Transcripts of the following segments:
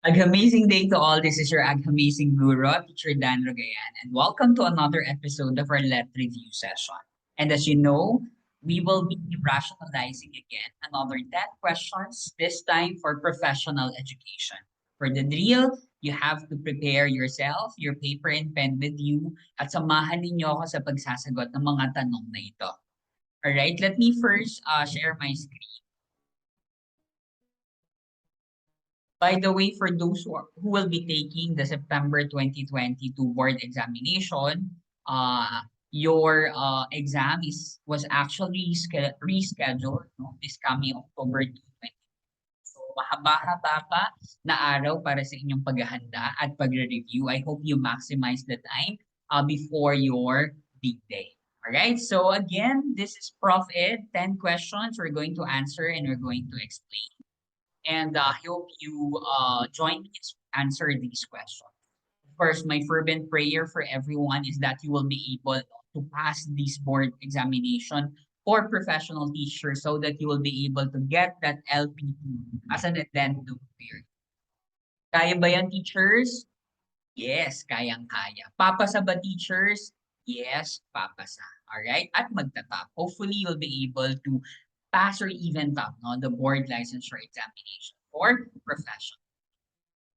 Amazing day to all. This is your amazing guru, Teacher Dan Rogayan, and welcome to another episode of our Let Review session. And as you know, we will be rationalizing again another 10 questions, this time for professional education. For the drill, you have to prepare yourself, your paper and pen with you, at samahan ninyo ako sa pagsasagot ng mga tanong na ito. Alright, let me first share my screen. By the way, for those who will be taking the September 2022 board examination, your exam was actually rescheduled, no, this coming October 2020. So mahaba-haba pa na araw para sa inyong paghahanda at pagre-review. I hope you maximize the time before your big day. All right. So again, this is Prof Ed. 10 questions we're going to answer and we're going to explain. And I hope you join me to answer these questions. First, my fervent prayer for everyone is that you will be able to pass this board examination for professional teachers so that you will be able to get that LPT as an addendum period. Kaya ba yan, teachers? Yes, kayang-kaya. Papasa ba, teachers? Yes, papasa. Alright? At magtatap. Hopefully, you'll be able to pass or even top the board licensure examination for professional.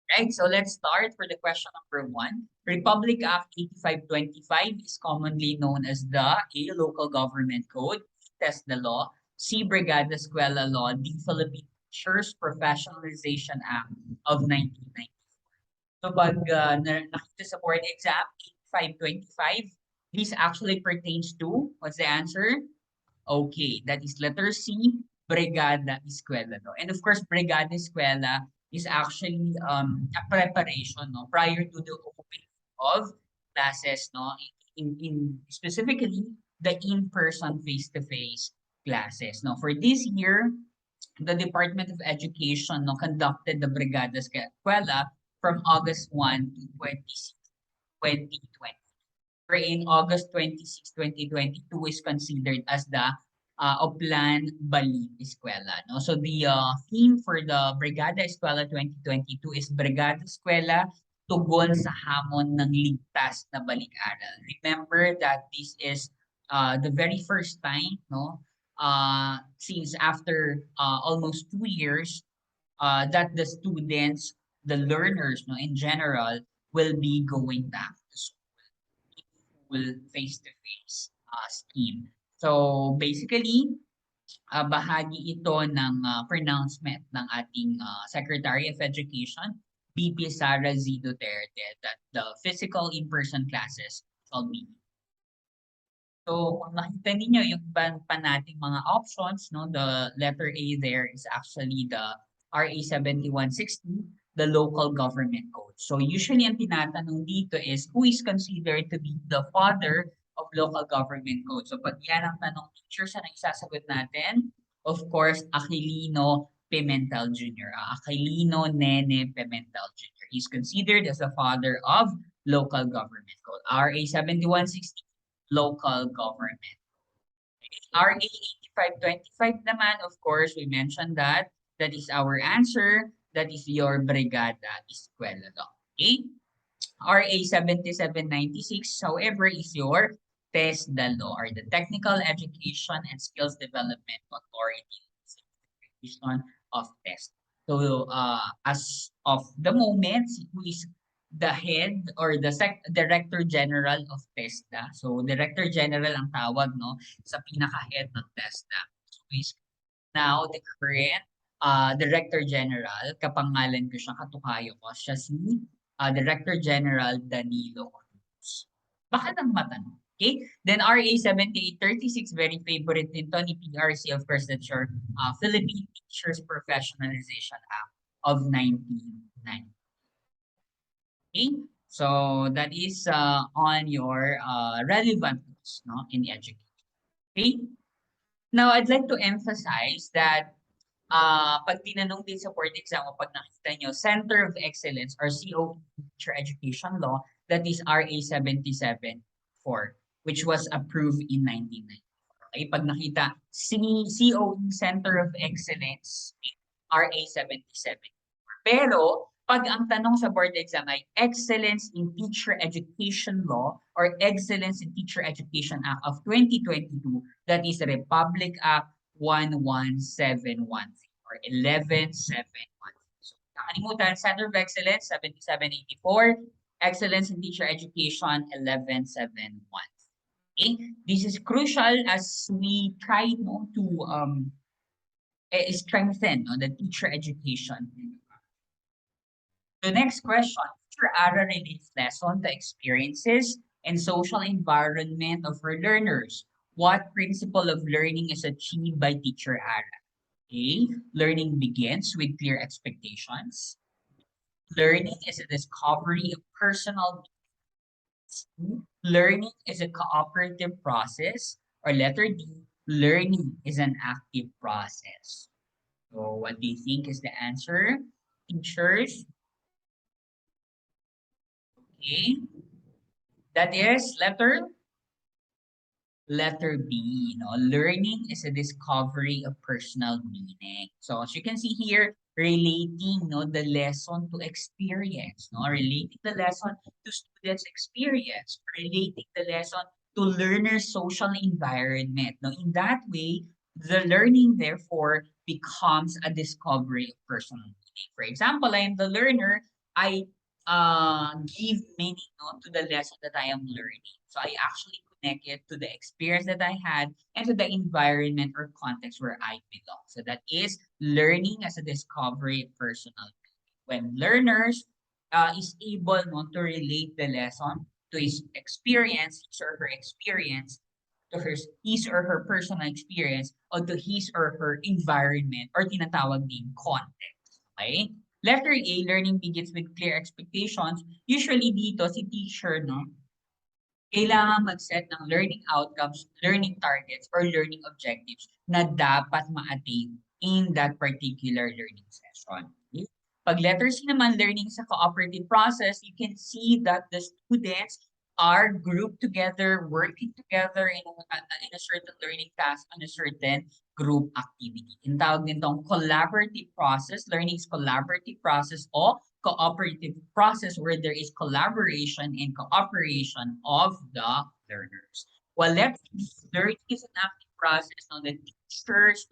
Right, so let's start for the question number 1. Republic Act 8525 is commonly known as the A, Local Government Code, test the law, C, Brigada Escuela Law, D, Philippine Teachers Professionalization Act of 1990. So pag nakita sa board exam 8525, this actually pertains to, what's the answer? Okay, that is letter C, Brigada Escuela Law. And of course, Brigada Escuela is actually a preparation prior to the opening of classes in specifically the in-person face-to-face classes. For this year, the Department of Education conducted the Brigada Escuela from August 1 to 26, 2020. Wherein August 26, 2022 is considered as the Oplan Bali Eskwela. No? So the theme for the Brigada Eskwela 2022 is Brigada Eskwela tugon sa hamon ng ligtas na balik-aral. Remember that this is the very first time, since after almost 2 years, that the students, the learners, in general, will be going back to school face-to-face scheme. So basically, bahagi ito ng pronouncement ng ating Secretary of Education, VP Sara Z. Duterte, that the physical in-person classes shall be. So kung nakita ninyo yung pa nating mga options, the letter A there is actually the RA 7160, the local government code. So usually ang tinatanong dito is who is considered to be the father of local government code. So pag yan ang tanong teachers na isasagot natin, of course, Aquilino Pimentel Jr. Aquilino Nene Pimentel Jr. He's considered as the father of local government code. RA 7160, local government. RA 8525 naman, of course, we mentioned that. That is our answer. That is your Brigada Eskwela Law. Okay? RA 7796, however, is your TESDA law, or the Technical Education and Skills Development Authority Certification of TESDA. So, as of the moment, who is the head or the Director General of TESDA. So, Director General ang tawag sa pinaka-head ng TESDA. So, is now the current Director General, kapangalan ko siya, katukayo ko, siya si Director General Danilo Cruz. Baka nang matanong. Okay? Then RA 7836, very favorite din to ni PRC, of course, that's your Philippine Teachers Professionalization Act of 1990. Okay? So that is on your relevant in education. Okay? Now, I'd like to emphasize that pag tinanong din sa board exam mo, pag nakita nyo, Center of Excellence or COE Teacher Education Law, that is RA 77-4, which was approved in 1994. Okay, pag nakita COE Center of Excellence, RA 77. Pero Pag ang tanong sa board exam ay Excellence in Teacher Education Law or Excellence in Teacher Education Act of 2022, that is Republic Act 11713 or 11713. So, nakalimutan, Center of Excellence 7784, Excellence in Teacher Education 11713. Okay? This is crucial as we try to strengthen the teacher education. The next question, teacher Ara relates lesson the experiences and social environment of her learners. What principle of learning is achieved by teacher Ara? A. Learning begins with clear expectations. Learning is a discovery of personal needs. Learning is a cooperative process. Or letter D, learning is an active process. So what do you think is the answer? Teachers, okay. That is letter B, learning is a discovery of personal meaning. So as you can see here, relating the lesson to experience, relating the lesson to students' experience, relating the lesson to learners' social environment. Now, in that way, the learning therefore becomes a discovery of personal meaning. For example, I am the learner, I give meaning to the lesson that I am learning. So I actually connect it to the experience that I had and to the environment or context where I belong. So that is learning as a discovery of personal. When learners is able to relate the lesson to his or her experience, to his or her personal experience, or to his or her environment or tinatawag din context. Okay? Letter A, learning begins with clear expectations. Usually dito, si teacher, kailangan mag-set ng learning outcomes, learning targets, or learning objectives na dapat ma-attain in that particular learning session. Okay? Pag letter C naman, learning sa cooperative process, you can see that the students are grouped together, working together in a certain learning task, on a certain group activity. Yung tawag nitong collaborative process, learning is collaborative process o cooperative process where there is collaboration and cooperation of the learners. Well, let's learning is an active process. The teachers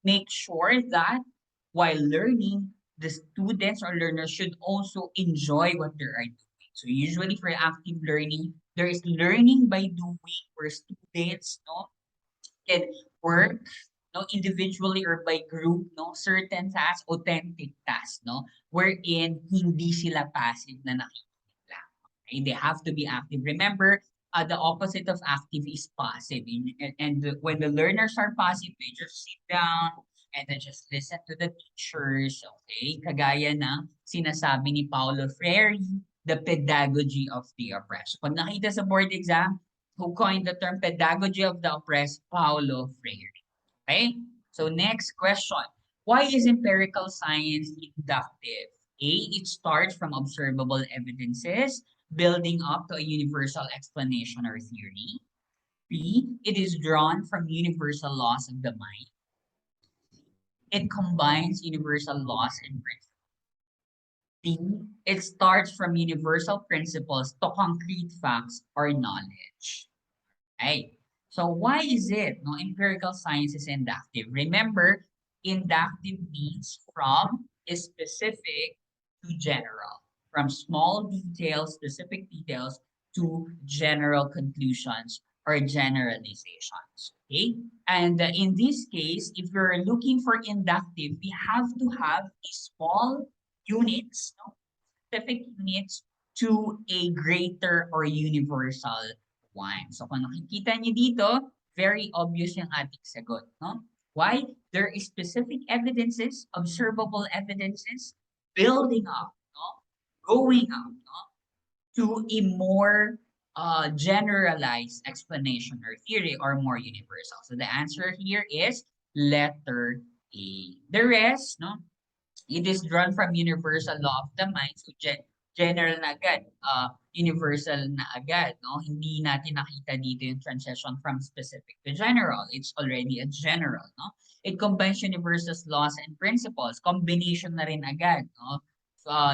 make sure that while learning, the students or learners should also enjoy what they are doing. So usually for active learning, there is learning by doing where students can work individually or by group certain tasks, authentic tasks wherein hindi sila passive na nakikinig lang. Okay? They have to be active. Remember, the opposite of active is passive. When the learners are passive, they just sit down and then just listen to the teachers. Okay? Kagaya ng sinasabi ni Paulo Freire, the pedagogy of the oppressed. Pag nakita sa board exam, who coined the term pedagogy of the oppressed? Paulo Freire. Okay? So next question. Why is empirical science inductive? A, it starts from observable evidences, building up to a universal explanation or theory. B, it is drawn from universal laws of the mind. It combines universal laws and principles. D, it starts from universal principles to concrete facts or knowledge. Right? So why is it empirical science is inductive? Remember, inductive means from specific to general, from small details, specific details to general conclusions or generalizations. Okay, and in this case, if you're looking for inductive, we have to have a small units, specific units to a greater or universal one. So kung nakikita niyo dito, very obvious yung ating sagot, Why? There is specific evidences, observable evidences, building up, going up, to a more generalized explanation or theory or more universal. So the answer here is letter A. The rest, it is drawn from universal law of the mind. So general na agad, universal na agad, Hindi natin nakita dito yung transition from specific to general. It's already a general, It combines universal laws and principles. Combination na rin agad,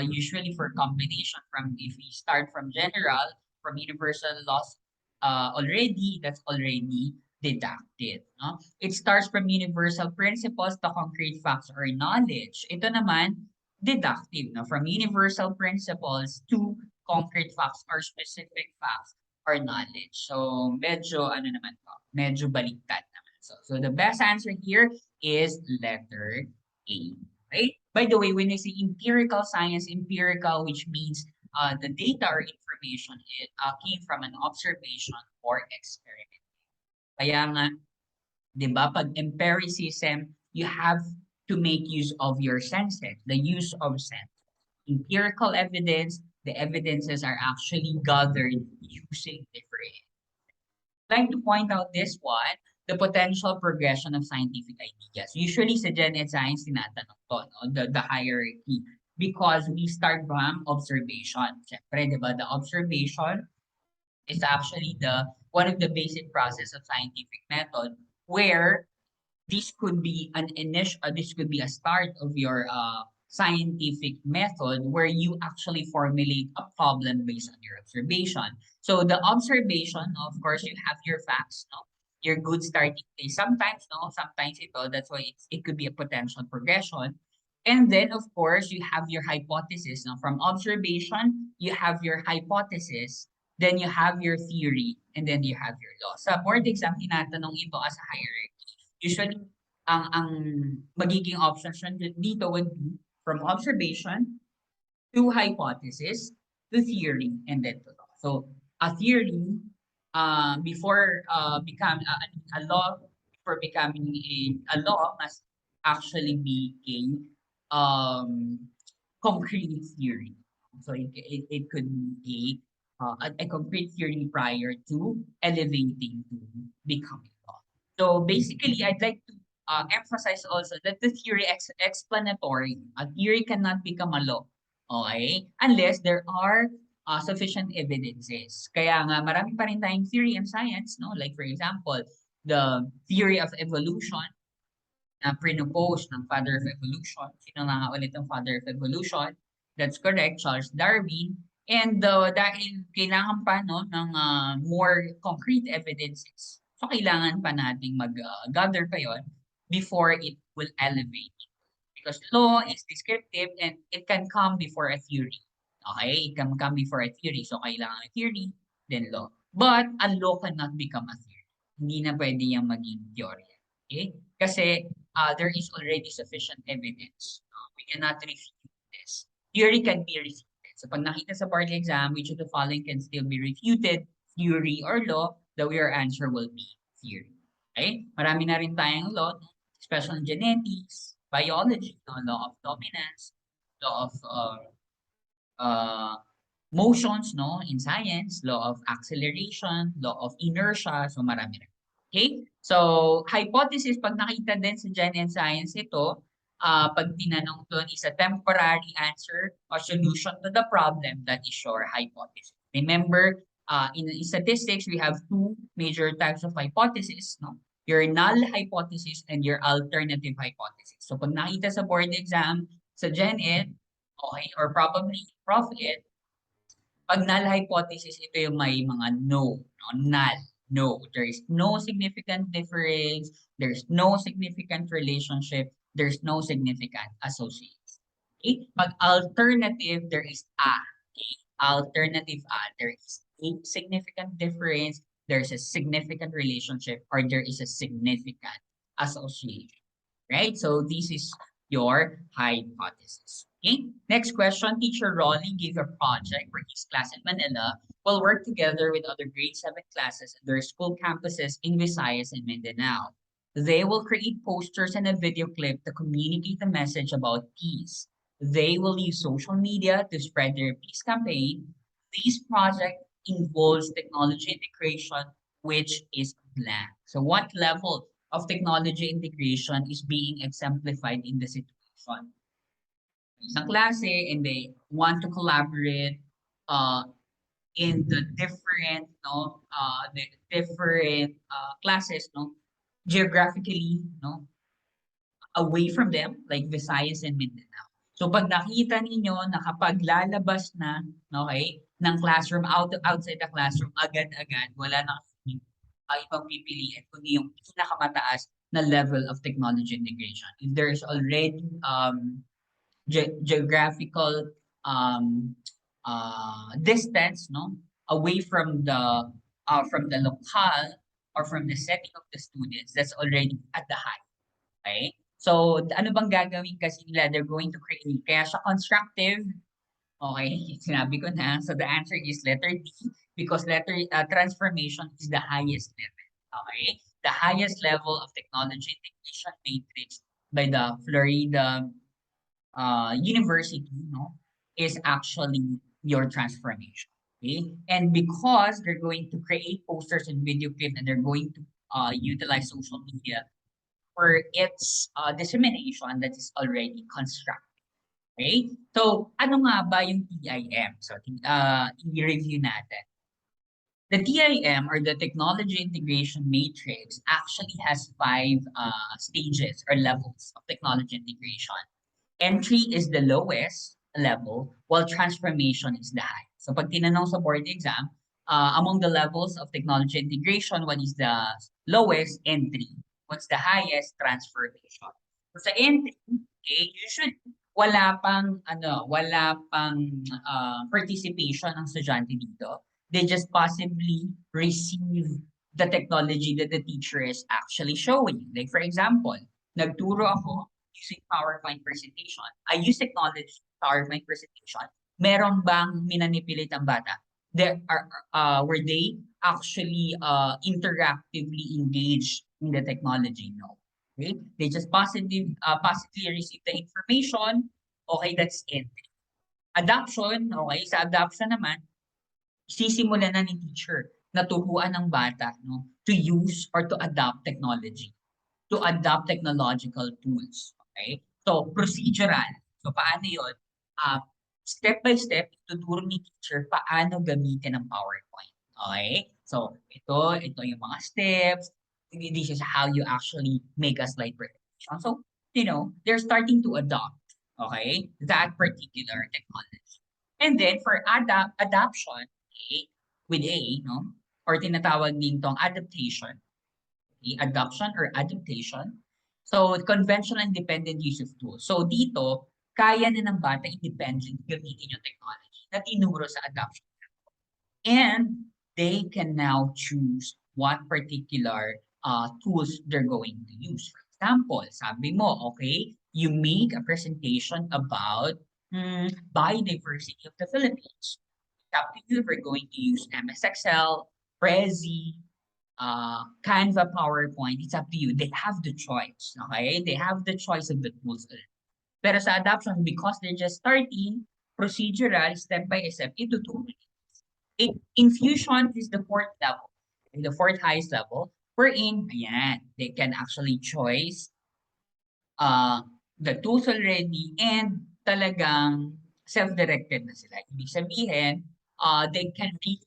usually for combination from if we start from general, from universal laws already, that's already deducted. No? It starts from universal principles to concrete facts or knowledge. Ito naman, deductive. No? From universal principles to concrete facts or specific facts or knowledge. So, medyo, ano naman to? Medyo baliktad naman. So the best answer here is letter A. Right? By the way, when I say empirical science, empirical, which means the data or information came from an observation or experiment. Kaya nga, di ba, pag empiricism, you have to make use of your senses, the use of sense. Empirical evidence, the evidences are actually gathered using different. I'd like to point out this one, the potential progression of scientific ideas. Usually sa Gen Ed Science, tinatanong to, no? The hierarchy. Because we start from observation. Siyempre, di ba, the observation is actually the one of the basic process of scientific method where this could be an initial this could be a start of your scientific method where you actually formulate a problem based on your observation. So the observation, of course, you have your facts, no? Your good starting place. Sometimes, no, sometimes ito, that's why it could be a potential progression. And then, of course, you have your hypothesis. No? From observation, you have your hypothesis, then you have your theory, and then you have your law. Sa board exam, tinatanong ito as a hierarchy. Usually, ang magiging options dito would be from observation to hypothesis to theory and then to law. So a theory before become a law before becoming a law must actually be um concrete theory. So it could be a concrete theory prior to elevating to becoming law. So basically, I'd like to emphasize also that the theory explanatory. A theory cannot become a law. Okay? Unless there are sufficient evidences. Kaya nga marami pa rin tayong theory and science, no? Like for example, the theory of evolution na pinopose ng father of evolution. Sino na nga ulit ang father of evolution? That's correct, Charles Darwin. And dahil kailangan pa no, ng more concrete evidences, so kailangan pa nating mag-gather pa yon before it will elevate. Because law is descriptive and it can come before a theory. Okay? It can come before a theory. So kailangan a theory, then law. But a law cannot become a theory. Hindi na pwede yung maging theory. Okay? Kasi there is already sufficient evidence. We cannot refute this. Theory can be refuted. So pag nakita sa board exam, which of the following can still be refuted, theory or law, the your answer will be theory. Okay? Marami na rin tayong law, especially genetics, biology, no? Law of dominance, law of uh, motions, no, in science, law of acceleration, law of inertia, so marami rin. Okay? So, hypothesis, pag nakita din sa Gen and Science ito, pag tinanong doon is a temporary answer or solution to the problem that is your hypothesis. Remember, in statistics, we have two major types of hypothesis, no? Your null hypothesis and your alternative hypothesis. So, pag nakita sa board exam, sa Gen Ed, okay, or probably Prof Ed, pag null hypothesis, ito yung may mga no, no, null, no. There is no significant difference, there's no significant relationship, there's no significant association. Okay? Pag alternative, there is a. Okay? Alternative a, there is a significant difference, there's a significant relationship, or there is a significant association. Right? So this is your hypothesis. Okay. Next question. Teacher Rolly gave a project for his class in Manila will work together with other grade 7 classes at their school campuses in Visayas and Mindanao. They will create posters and a video clip to communicate the message about peace. They will use social media to spread their peace campaign. This project involves technology integration, which is blank. So what level of technology integration is being exemplified in the situation? Isang klase and they want to collaborate uh, in the different classes geographically away from them like Visayas and Mindanao. So pag nakita ninyo na kapag lalabas na, okay, ng classroom, outside the classroom, agad-agad, wala na ibang pipiliin, kundi yung pinakamataas na level of technology integration. If there's already geographical um, distance, no, away from the locale or from the setting of the students, that's already at the high. Okay? So, ano bang gagawin kasi nila? They're going to create. Kaya siya constructive. Okay, sinabi ko na. So, the answer is letter D because transformation is the highest level. Okay? The highest level of technology integration matrix by the Florida university, no, is actually your transformation. Okay? And because they're going to create posters and video clips and they're going to utilize social media for its dissemination that is already constructed. Okay? So, ano nga ba yung TIM? So, i-review natin. The TIM or the Technology Integration Matrix actually has five stages or levels of technology integration. Entry is the lowest level, while transformation is the high. So pag tinanong sa board exam, among the levels of technology integration, what is the lowest? Entry. What's the highest? Transformation. So sa entry, okay, usually wala pang participation ng estudyante dito. They just possibly receive the technology that the teacher is actually showing. Like for example, nagturo ako using PowerPoint presentation. I use technology PowerPoint presentation. Meron bang minanipilit ang bata? Were they actually interactively engaged in the technology? No. Okay? They just possibly receive the information. Okay, that's it. Adoption, okay, sa adoption naman, sisimulan na ni teacher na turuan ng bata, no, to use or to adopt technology, to adopt technological tools. Okay? So, procedural. So, paano yun? Step by step, ituturo ni teacher paano gamitin ang PowerPoint. Okay? So, ito yung mga steps. This is how you actually make a slide presentation. So, they're starting to adopt, okay, that particular technology. And then, for adoption, okay, with A, no, or tinatawag din tong adaptation, adoption or adaptation. So, conventional and independent use of tools. So, dito, kaya na ng bata independent gamitin yung technology na tinuro sa adoption. And they can now choose what particular tools they're going to use. For example, sabi mo, okay, you make a presentation about biodiversity of the Philippines. It's up to you if we're going to use MS Excel, Prezi, Canva, PowerPoint, it's up to you. They have the choice, okay? They have the choice of the tools. Pero sa adoption, because they're just starting, procedural, step by step, ituturo. Infusion is the fourth level, the fourth highest level, wherein, ayan, they can actually choose the tools already and talagang self-directed na sila. Ibig sabihin, they can read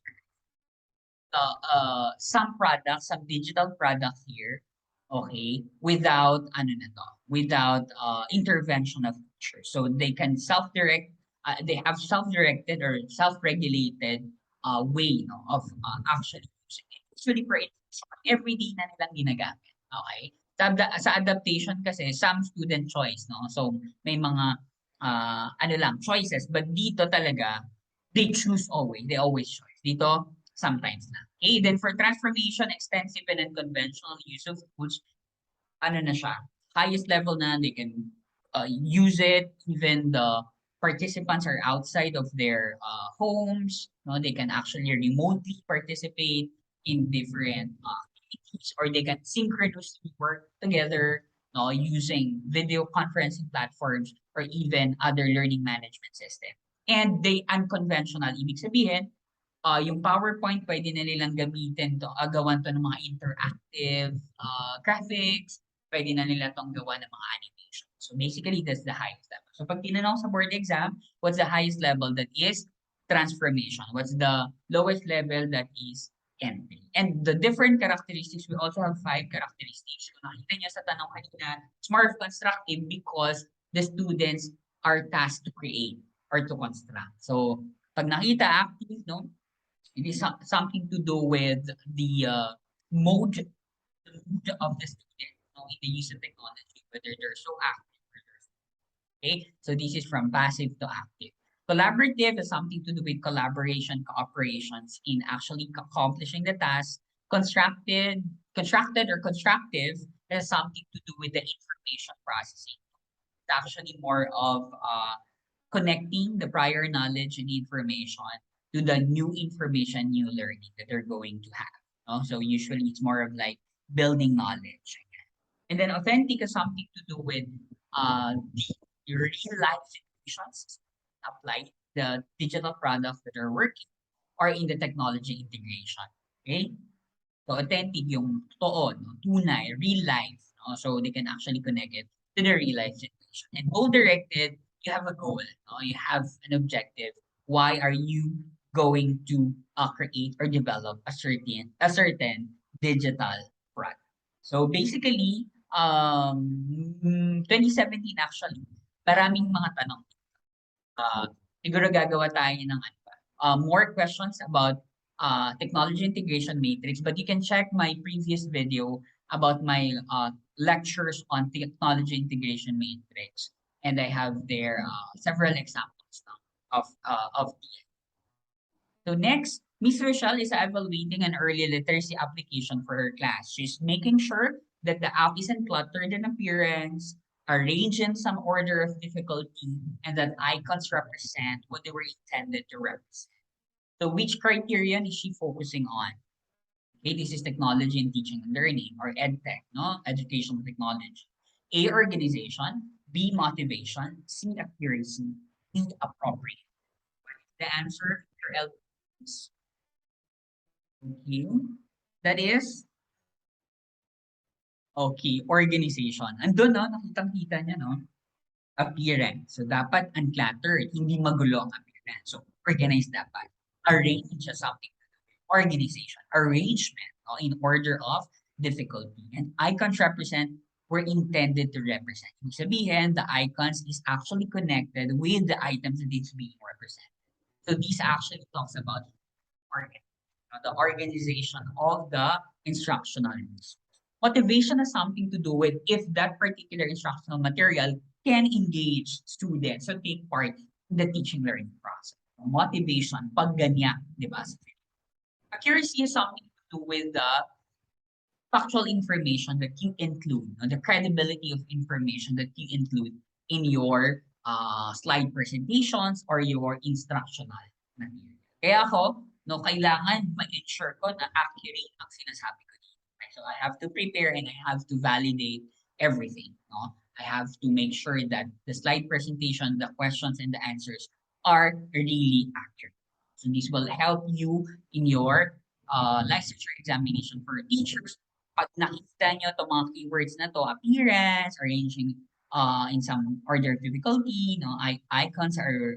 some products, some digital products here, okay, without without intervention of teachers. So they can self-direct, they have self-directed or self-regulated way, of actually using it. Usually for everyday na nilang ginagamit. Okay? Sa adaptation kasi, some student choice, no? So may mga choices, but dito talaga, they choose always. They always choose. Dito, sometimes na. Okay, then for transformation, extensive and unconventional use of tools, na siya, highest level na, they can use it, even the participants are outside of their homes, no? They can actually remotely participate in different activities, or they can synchronously work together, no, using video conferencing platforms or even other learning management system. And they unconventional, ibig sabihin, yung PowerPoint pwede na nilang gamitin to, gawan to ng mga interactive graphics, pwede na nila tong gawa ng mga animation. So basically, that's the highest level. So pag tinanong sa board exam, what's the highest level? That is transformation. What's the lowest level? That is entry. And the different characteristics, we also have 5 characteristics. Kung nakita niyo sa tanong kanina, it's more of constructive because the students are tasked to create or to construct. So, pag nakita active, no, it is something to do with mode, the mood of the student, no, in the use of technology, whether they're so active or they're okay. So this is from passive to active. Collaborative is something to do with collaboration, cooperations in actually accomplishing the task. Constructed or constructive has something to do with the information processing. It's actually more of connecting the prior knowledge and information to the new information, new learning that they're going to have. No? So usually it's more of like building knowledge. And then authentic is something to do with the real life situations apply the digital products that are working or in the technology integration. Okay? So authentic yung totoo, no? Tunay, real life. No? So they can actually connect it to the real life situation. And goal directed, you have a goal. No? You have an objective. Why are you going to create or develop a certain digital product? So basically, 2017 actually, maraming mga tanong. Uh, Siguro gagawa tayo ng ano ba, more questions about technology integration matrix, but you can check my previous video about my lectures on technology integration matrix. And I have there several examples now of so next, Miss Rochelle is evaluating an early literacy application for her class. She's making sure that the app isn't cluttered in appearance, arranged in some order of difficulty, and that icons represent what they were intended to represent. So which criterion is she focusing on? Okay, this is technology and teaching and learning, or EdTech, no? Educational technology. A, organization. B, motivation. C, accuracy. D, appropriate. The answer for LPTs. Okay. That is, okay, organization. Andun, no? Nakitang-kita niya, no? Appearance. So, dapat uncluttered, hindi magulo ang appearance. So, organized dapat. Arrange siya something. Organization. Arrangement, no? In order of difficulty. And icons represent were intended to represent. Ibig sabihin, the icons is actually connected with the items that it's being represented. So, this actually talks about the organization of the instructional resource. Motivation has something to do with if that particular instructional material can engage students or take part in the teaching learning process. Motivation, pag ganyan, di ba? Accuracy has something to do with the factual information that you include, no? The credibility of information that you include in your slide presentations or your instructional material. Kaya ako, no, kailangan ma-ensure ko na accurate ang sinasabi ko dito. Okay? So I have to prepare and I have to validate everything. No? I have to make sure that the slide presentation, the questions and the answers are really accurate. So this will help you in your licensure examination for teachers. Pag nakita nyo itong mga keywords na to, appearance, arranging in some order of difficulty, no, icons are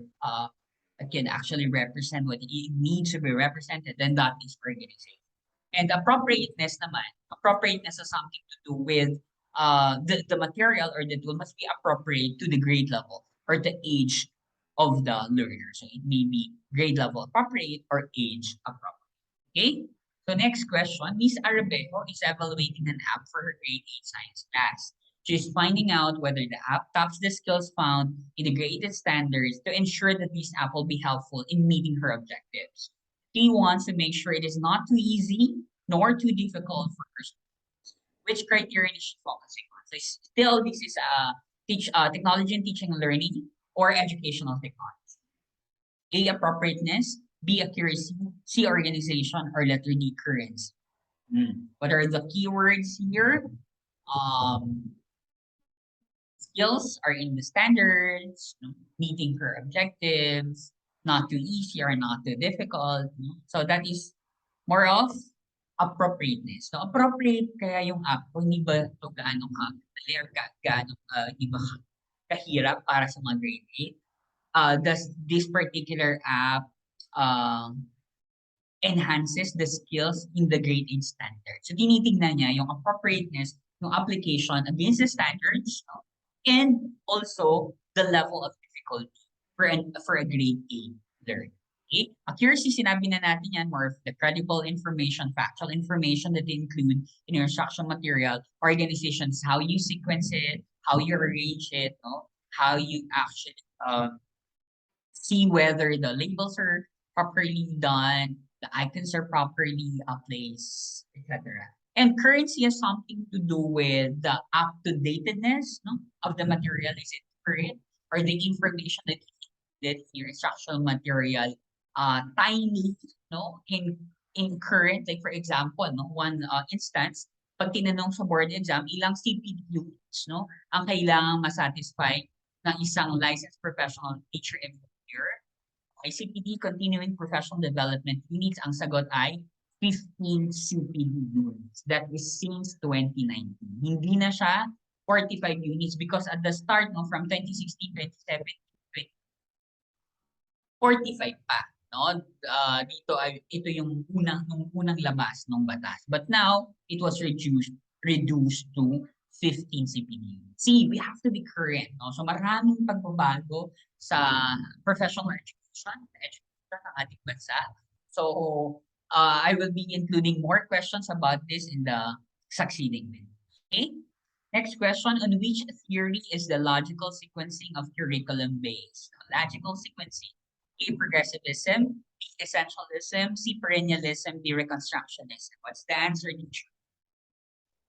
that can actually represent what it needs to be represented, then that is organization. And appropriateness naman, appropriateness has something to do with the material or the tool must be appropriate to the grade level or the age of the learner. So it may be grade level appropriate or age appropriate. Okay? So next question, Miss Arabejo is evaluating an app for her grade 8 science class. She's finding out whether the app tops the skills found in the graded standards to ensure that this app will be helpful in meeting her objectives. She wants to make sure it is not too easy nor too difficult for her students. Which criterion is she focusing on? So still, this is technology and teaching and learning or educational technology. A, appropriateness. B, accuracy. C, organization. Or letter D, currency. What are the keywords here? Skills are in the standards, meeting her objectives, not too easy or not too difficult. So that is more of appropriateness. So appropriate kaya yung app kung hindi ba ito gaano kadali or gaano hindi ba kahirap para sa mga grade 8. Does this particular app enhances the skills in the grade 8 standard. So tinitignan niya yung appropriateness, yung application against the standards, no? And also the level of difficulty. difficulty for a grade A learner. Okay? Accuracy, sinabi na natin yan, more of the credible information, factual information that they include in your instruction material, organizations, how you sequence it, how you arrange it, no? How you actually see whether the labels are properly done, the icons are properly placed, etc. And currency has something to do with the up-to-datedness, no, of the material. Is it current? Or the information that in your instructional material tiny, no, in current, like for example, no, one instance, pag tinanong sa board exam, ilang CPD units, no, ang kailangang masatisfy ng isang licensed professional teacher employer. ICPD, Continuing Professional Development Units, ang sagot ay 15 CPD units. That is since 2019. Hindi na siya 45 units because at the start, no, from 2016, 2017, 45 pa. No? Dito ay ito yung unang labas ng batas. But now, it was reduced to 15 CPD. See, we have to be current. No? So maraming pagbabago sa professional education ng ating bansa. So I will be including more questions about this in the succeeding video. Okay? Next question, on which theory is the logical sequencing of curriculum based? Logical sequencing. A, progressivism, B, essentialism, C, perennialism, D, reconstructionism. What's the answer to choose?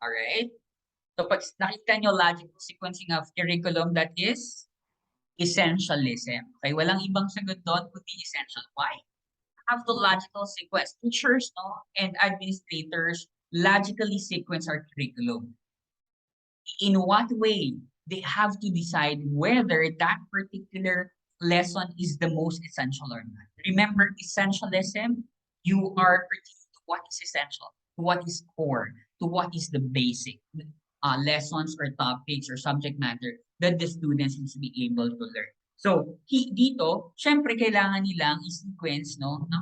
All right. So pag nakita nyo logical sequencing of curriculum, that is essentialism. Okay, walang ibang sagot doon kundi essential. Why? Have the logical sequence. Teachers, no, and administrators logically sequence our curriculum. In what way? They have to decide whether that particular lesson is the most essential or not. Remember, essentialism, you are pertaining to what is essential, to what is core, to what is the basic lessons or topics or subject matter that the students need to be able to learn. So, dito, syempre kailangan nilang i-sequence, no, na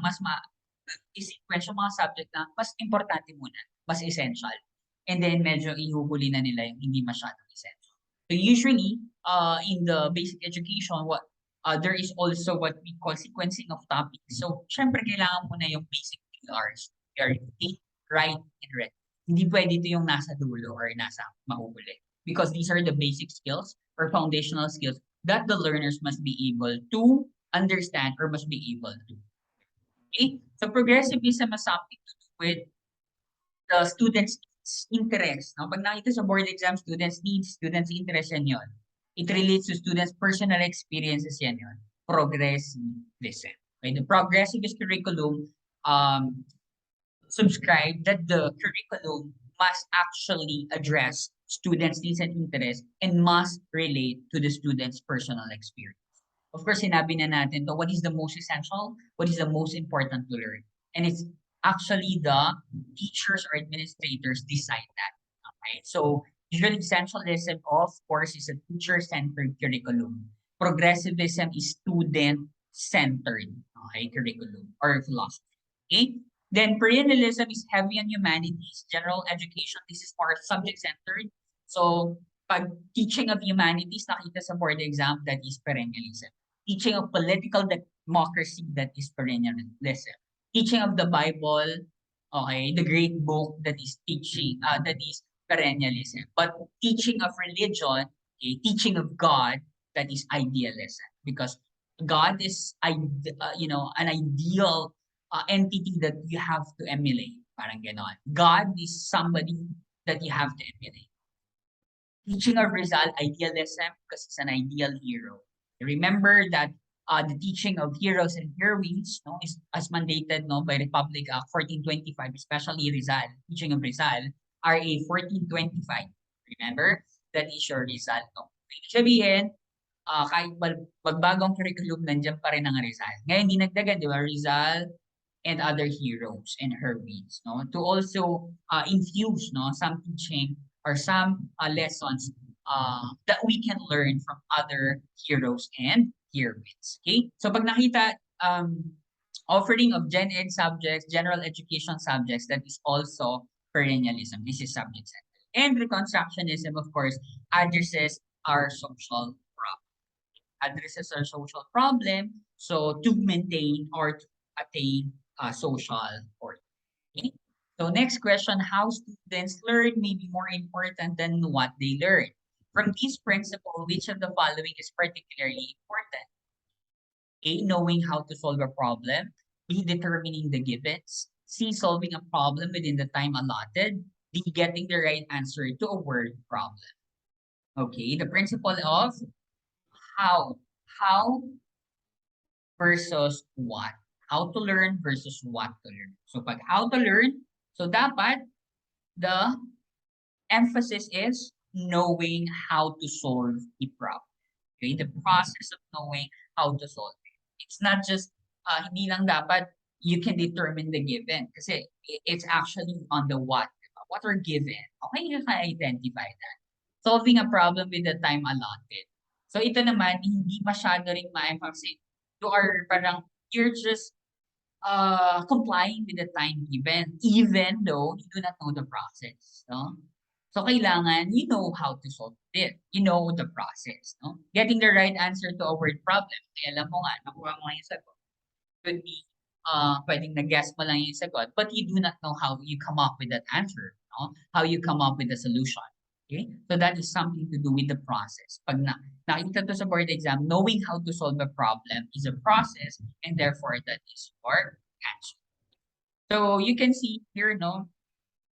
i-sequence yung mga subject na mas importante muna, mas essential. And then medyo ihuhuli na nila yung hindi masyadong essential. So usually, in the basic education, there is also what we call sequencing of topics. So, syempre kailangan mo na yung basic pillars. Read, write, and read. Hindi pwede ito yung nasa dulo or nasa mahuhuli. Because these are the basic skills or foundational skills that the learners must be able to understand or must be able to. Okay? So, progressivism has something to do with the students' interest. No? Pag nakita sa board exam, students' needs, students' interest yan yun. It relates to students' personal experiences yan yun. Progressivism. Okay? The progressivist curriculum subscribe that the curriculum must actually address students' needs and interests and must relate to the students' personal experience. Of course, sinabi na natin to, what is the most essential? What is the most important to learn? And it's actually the teachers or administrators decide that. Okay? So, usually essentialism, of course, is a teacher-centered curriculum. Progressivism is student-centered, okay, curriculum or philosophy. Okay? Then perennialism is heavy on humanities, general education. This is more subject-centered. So, pag teaching of humanities, nakita sa board exam, that is perennialism. Teaching of political democracy, that is perennialism. Teaching of the Bible, okay, the great book, that is teaching, that is perennialism. But teaching of religion, okay, teaching of God, that is idealism. Because God is, an ideal entity that you have to emulate. Parang ganon. God is somebody that you have to emulate. Teaching of Rizal, idealism, because it's an ideal hero. Remember that the teaching of heroes and heroines, no, is as mandated, no, by Republic Act 1425, especially Rizal, teaching of Rizal, RA 1425. Remember, that is your Rizal. No? Sabihin, kahit magbagong curriculum, nandiyan pa rin ang Rizal. Ngayon, hindi nagdagan, di ba? Rizal and other heroes and heroines, no? To also infuse, no, some teaching or some lessons that we can learn from other heroes and heroines. Okay? So pag nakita offering of gen ed subjects, general education subjects, that is also perennialism. This is subject-centered. And reconstructionism, of course, addresses our social problem. addresses a social problem, so to maintain or to attain social order. Okay? So next question, how students learn may be more important than what they learn. From this principle, which of the following is particularly important? A, knowing how to solve a problem. B, determining the givens. C, solving a problem within the time allotted. D, getting the right answer to a word problem. Okay, the principle of how. How versus what. How to learn versus what to learn. So pag how to learn, so dapat the emphasis is knowing how to solve a problem. Okay, the process of knowing how to solve it. It's not just hindi lang dapat you can determine the given kasi it's actually on the what. Diba? What are given? Okay, you can identify that. Solving a problem with the time allotted. So ito naman, hindi masyado ring ma-emphasize. You are parang, you're just complying with the time given, even though you do not know the process, no? So kailangan you know how to solve it. You know the process, no? Getting the right answer to a word problem. Kaya alam mo nga, nakuha mo nga yung sagot. Could be, pwedeng nag-guess mo lang yung sagot, but you do not know how you come up with that answer, no? How you come up with the solution. Okay? So that is something to do with the process. Pag nakita to sa board exam, knowing how to solve a problem is a process, and therefore that is your answer. So you can see here, no?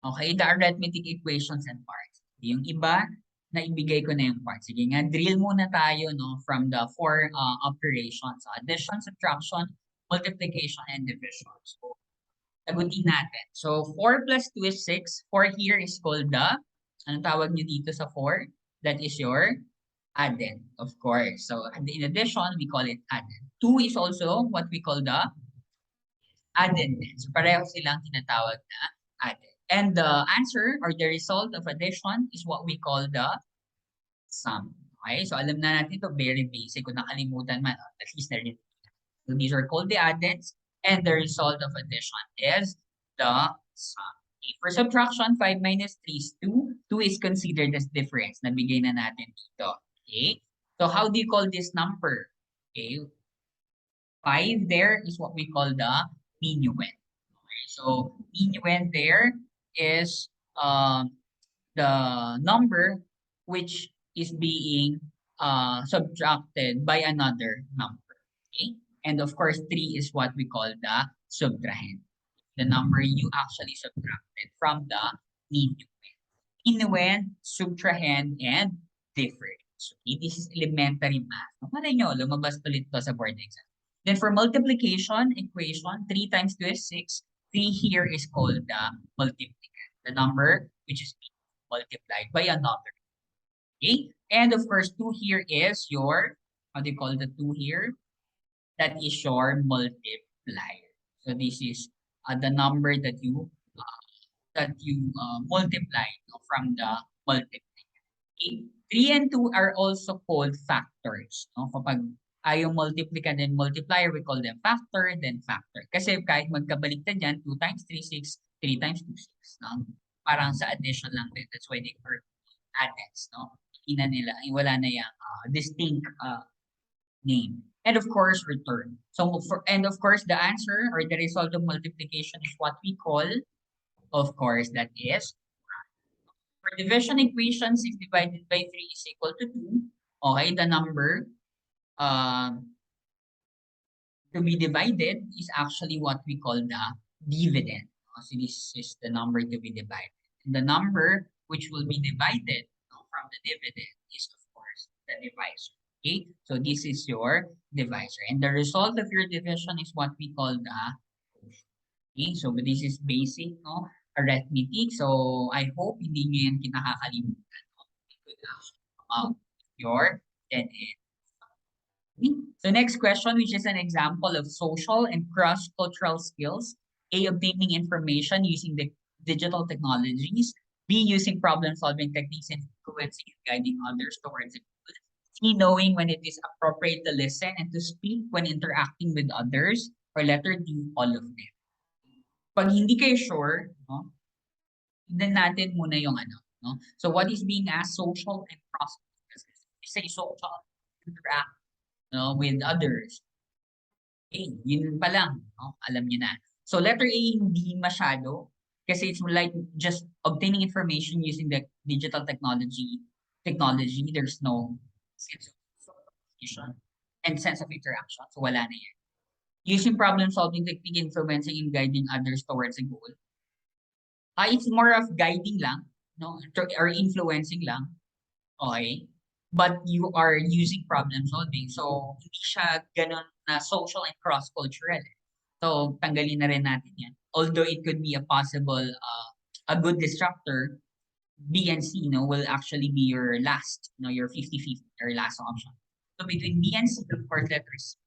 Okay, the arithmetic equations and parts. Yung iba, naibigay ko na yung parts. Sige nga, drill muna tayo, no? From the four operations. Addition, subtraction, multiplication, and division. So, sagutin natin. So, 4 plus 2 is 6. 4 here is called the, anong tawag nyo dito sa 4? That is your addend, of course. So, in addition, we call it addend. 2 is also what we call the addend. So, pareho silang tinatawag na addend. And the answer or the result of addition is what we call the sum. Okay? So, alam na natin ito, very basic. Kung nakalimutan man, at least narinig. So, these are called the addends. And the result of addition is the sum. Okay. For subtraction, 5 minus 3 is 2. 2 is considered as difference. Nabigay na natin dito. Okay? So, how do you call this number? Okay? 5 there is what we call the minuend. Okay? So, minuend there is the number which is being subtracted by another number. Okay? And of course, 3 is what we call the subtrahend. The number you actually subtracted from the minuend. Minuend, subtrahend, and difference. Okay? This is elementary math. Malay nyo, lumabas ulit to sa board exam. Then for multiplication equation, 3 times 2 is 6. 3 here is called the multiplicand. The number which is being multiplied by another. Okay? And of course, 2 here is your, how do you call the 2 here? That is your multiplier. So this is the number that you multiply from the multiplier. Okay? 3 and 2 are also called factors. No? Kapag yung multiplicand and multiplier, we call them factor, then factor. Kasi kahit magkabaliktad yan, 2 times 3, 6, 3 times 2, 6. No? Parang sa addition lang din. That's why they are addends. No? Hindi na nila, wala na yung distinct name. And of course, return. So, and of course, the answer or the result of multiplication is what we call, of course, that is for division equation, 6 divided by 3 is equal to 2. Okay, the number to be divided is actually what we call the dividend. So this is the number to be divided. And the number which will be divided from the dividend is, of course, the divisor. Okay, so this is your divisor. And the result of your division is what we call the quotient. Okay, so this is basic, no? Arithmetic. So I hope hindi nyo yan kinakakalimutan. No? It could actually come out your 10 So next question, which is an example of social and cross-cultural skills. A, obtaining information using the digital technologies. B, using problem-solving techniques and influencing and guiding others towards it. C, knowing when it is appropriate to listen and to speak when interacting with others. Or letter D, all of them. Pag hindi kayo sure, no, tignan natin muna yung ano. No? So what is being asked, social and cross-cultural skills. We say social, interact, no, with others. Okay, yun pa lang, no? Alam niyo na. So letter A hindi masyado kasi it's like just obtaining information using the digital technology. There's no sense of communication and sense of interaction. So wala na yan. Using problem solving technique influencing and guiding others towards a goal. It's more of guiding lang, no? Or influencing lang. Okay? But you are using problem solving. So, hindi siya ganun na social and cross-cultural. So, tanggalin na rin natin yan. Although it could be a possible, a good disruptor, B and C, will actually be your last, your 50-50, your last option. So, between B and C, of course, letters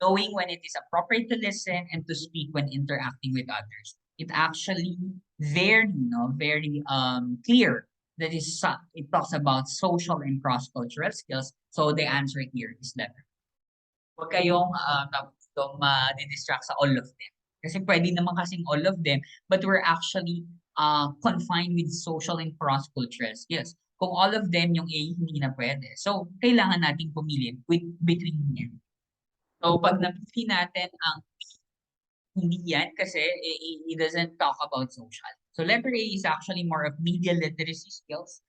knowing when it is appropriate to listen and to speak when interacting with others. It actually very clear that it talks about social and cross-cultural skills. So the answer here is letter. Huwag kayong ma-distract sa all of them. Kasi pwede naman kasing all of them, but we're actually confined with social and cross-cultural skills. Kung all of them, yung A, hindi na pwede. So, kailangan nating pumili between them. So, pag napili natin ang hindi yan kasi it doesn't talk about social. So, letter A is actually more of media literacy skills,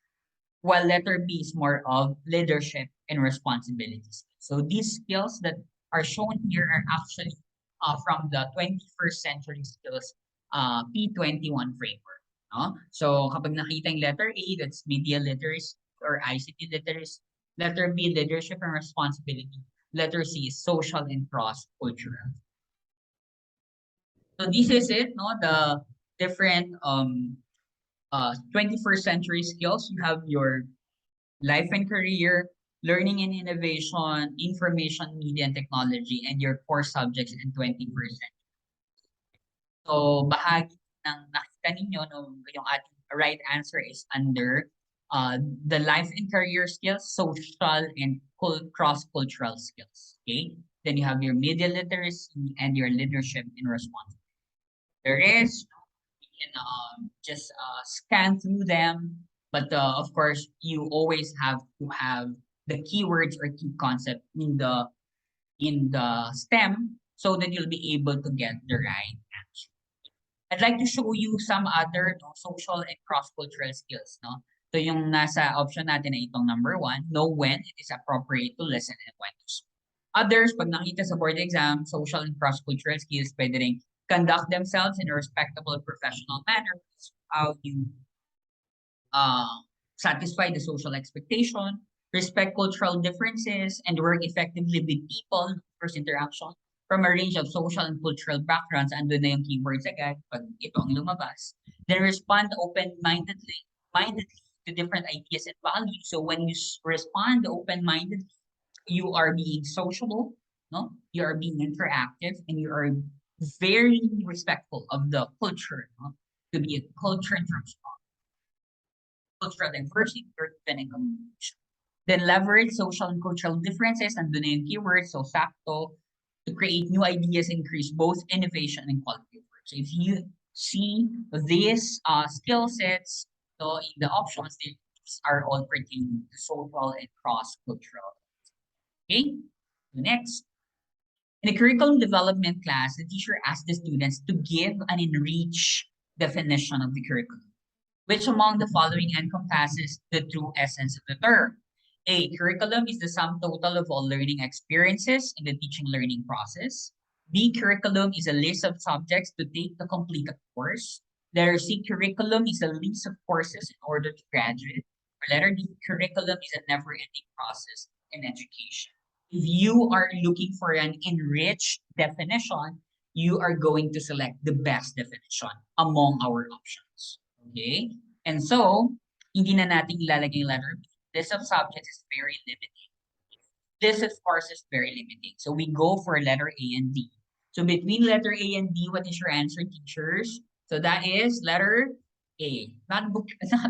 while letter B is more of leadership and responsibilities. So, these skills that are shown here are actually from the 21st century skills P21 framework. No? So, kapag nakita yung letter A, that's media literacy or ICT literacy. Letter B, leadership and responsibility. Letter C is social and cross-cultural. So this is it, no? The different 21st century skills. You have your life and career, learning and innovation, information, media and technology, and your core subjects in 20%. So bahagi ng nakita ninyo, no, yung ating right answer is under the life and career skills, social and cross-cultural skills. Okay? Then you have your media literacy and your leadership and responsibility. There is, you can just scan through them, but of course, you always have to have the keywords or key concept in the STEM so that you'll be able to get the right answer. I'd like to show you some other social and cross-cultural skills. No? So yung nasa option natin na itong number 1, know when it is appropriate to listen and when to speak. Others, pag nakita sa board exam, social and cross-cultural skills, pwede rin conduct themselves in a respectable professional manner. How you satisfy the social expectation, respect cultural differences, and work effectively with people, first interaction, from a range of social and cultural backgrounds, andun na yung keywords agad, pag ito ang lumabas. Then respond open-mindedly to different ideas and values. So when you respond open-mindedly, you are being sociable, no? You are being interactive, and you are very respectful of the culture, no? To be a culture in terms of cultural diversity or even in communication. Then leverage social and cultural differences, and na yung keywords, so sakto, to create new ideas, increase both innovation and quality of work. So if you see these skill sets, so in the options, these are all pertaining to social and cross-cultural. Okay, next. In a curriculum development class, the teacher asked the students to give an enriched definition of the curriculum. Which among the following encompasses the true essence of the term? A. Curriculum is the sum total of all learning experiences in the teaching learning process. B. Curriculum is a list of subjects to take to complete a course. Letter C. Curriculum is a list of courses in order to graduate. Or letter D. Curriculum is a never-ending process in education. If you are looking for an enriched definition, you are going to select the best definition among our options. Okay? And so, hindi na natin ilalagay yung letter B. List of subjects is very limiting. List of courses is very limiting. So we go for letter A and D. So between letter A and D, what is your answer, teachers? So that is letter A. Not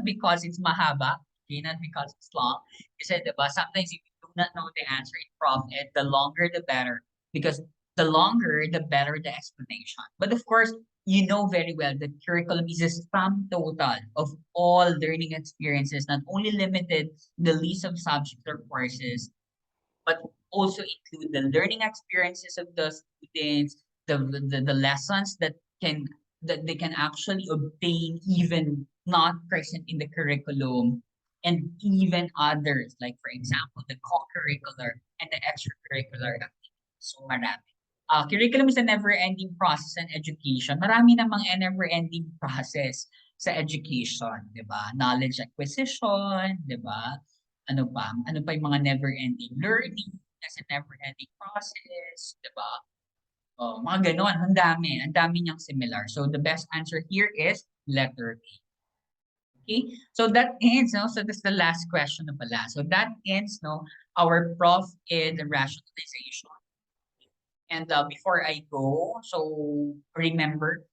because it's mahaba, okay? Not because it's long. You said, diba? Sometimes if you do not know the answer in Prof Ed, the longer the better. Because the longer, the better the explanation. But of course, you know very well that curriculum is a sum total of all learning experiences, not only limited the list of subjects or courses, but also include the learning experiences of the students, the lessons that they can actually obtain even not present in the curriculum, and even others, like for example, the co-curricular and the extracurricular activities. So marami. Curriculum is a never-ending process in education. Marami namang never-ending process sa education, 'di ba? Knowledge acquisition, 'di ba? Ano pa? Ano pa yung mga never-ending learning as a never-ending process, 'di ba? Oh, mga gano'n, ang dami niyang similar. So the best answer here is letter A. Okay? So that ends, no? So that's the last question na pala. So that ends, no, our Prof Ed rationalization. And before I go, so remember,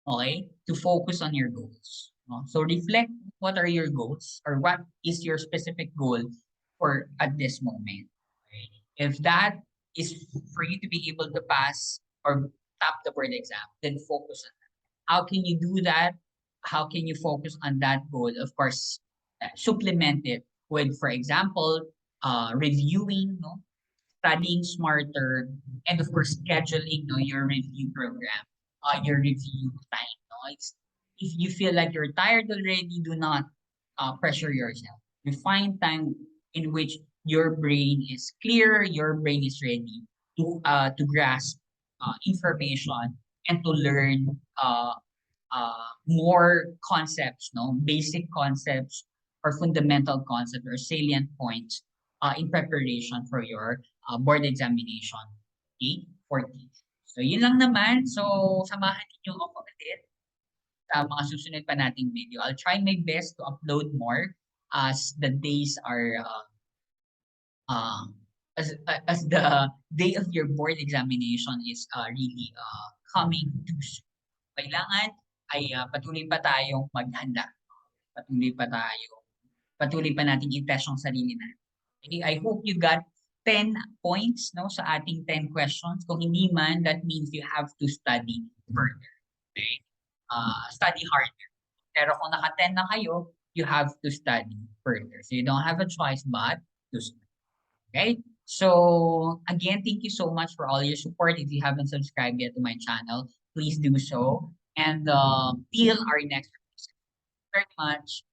okay, to focus on your goals. No? So reflect what are your goals or what is your specific goal for at this moment. Okay? If that is for you to be able to pass or top the board exam, then focus on that. How can you do that? How can you focus on that goal? Of course, supplement it with, for example, reviewing, no, studying smarter, and of course, scheduling, no, your review program, your review time. No? If you feel like you're tired already, do not pressure yourself. You find time in which your brain is clear, your brain is ready to grasp information and to learn more concepts, no, basic concepts or fundamental concepts or salient points in preparation for your board examination. Okay? 14. So, yun lang naman. So, samahan niyo ako ulit sa mga susunod pa nating video. I'll try my best to upload more as the days are uh, as the day of your board examination is really coming too soon. Kailangan ay patuloy pa tayong maghanda. Patuloy pa tayo. Patuloy pa nating i-test yung sarili natin. Okay? I hope you got 10 points, no, sa ating 10 questions. Kung hindi man, that means you have to study further. Okay? Study harder. Pero kung naka-10 na kayo, you have to study further. So you don't have a choice but to study. Okay? So again, thank you so much for all your support. If you haven't subscribed yet to my channel, please do so. And till our next episode. Very much.